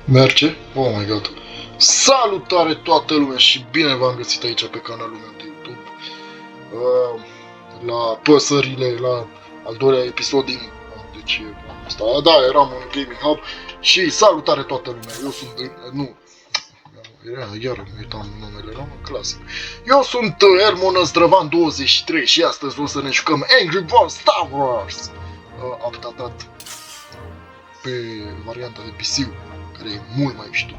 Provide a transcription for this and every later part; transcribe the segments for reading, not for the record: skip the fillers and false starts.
Merge? Oh my god. Salutare toată lumea și bine v-am găsit aici pe canalul meu de YouTube. La păsările, la al doilea episod din... Deci, asta, da, eram în Gaming Hub și salutare toată lumea. Eu sunt... Nu. Iar îmi uitam numele, eram în clasă. Eu sunt Elmon Năzdrăvan 23 și astăzi o să ne jucăm Angry Birds Star Wars. Updatat pe varianta de PC, care e mult mai mișto.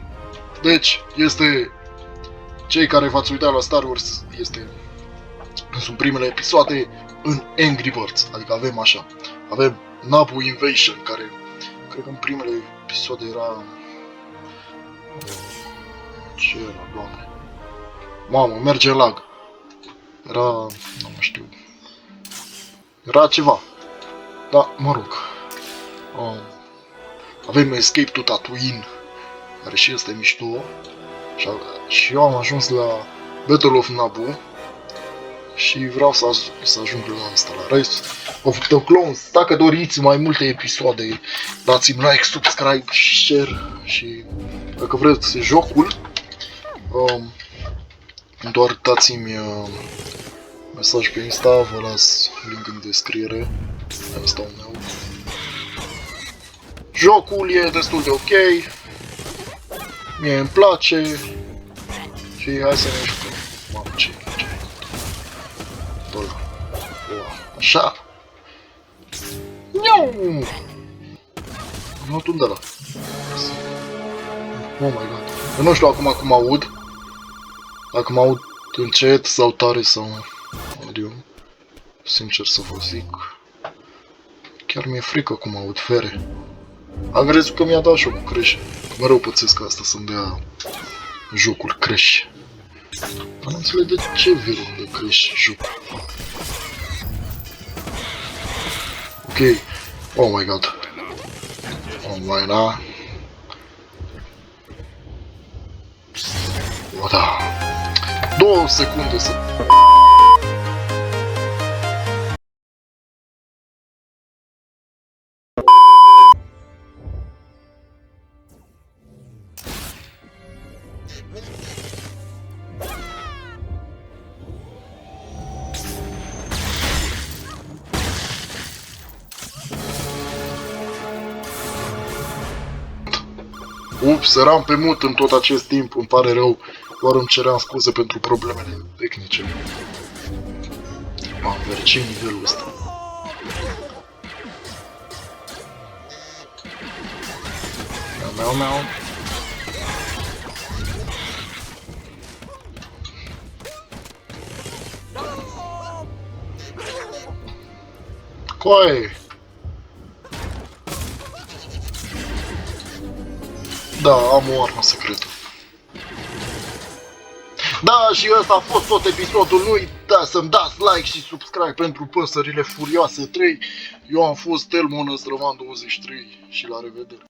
Deci, este... Cei care v-ați uitat la Star Wars, sunt primele episoade în Angry Birds. Adică avem așa. Avem Naboo Invasion, care... Cred că în primele episoade era... Ce era, doamne? Mamă, merge lag. Era... Nu știu. Era ceva. Da, mă rog. Avem Escape to Tatooine, care și este mișto. Și eu am ajuns la Battle of Naboo. Și vreau să ajung la asta, la Rise of the Clones. Dacă doriți mai multe episoade, dați-mi like, subscribe, share. Și dacă vreți jocul, doar dați-mi mesaj pe Insta, vă las link în descriere. Insta-ul meu. Jocul e destul de ok. Mie îmi place. Și hai să ne jucăm. Mamă, ce așa. Niau! Am luat unde ăla? Oh my god. Eu nu știu acum cum aud. Dacă mă aud încet sau tare sau audio. Sincer să vă zic. Chiar mi-e frică cum aud fere. Am crezut că mi-a dat jocul crash. Mereu pățesc asta să-mi dea jocul crash. Dar nu înțeleg de ce virul de crash jocul. Ok. Oh my god. Online, da? O, da. 2 secunde să... Ups, eram pe mut în tot acest timp, îmi pare rău, doar îmi ceream scuze pentru problemele tehnice. Am verci nivelul ăsta. Meau. Coaie! Da, am o armă secretă. Da, și ăsta a fost tot episodul. Nu uitați să-mi dați like și subscribe pentru Păsările Furioase 3. Eu am fost Elmon Năzdrăvan 23 și la revedere.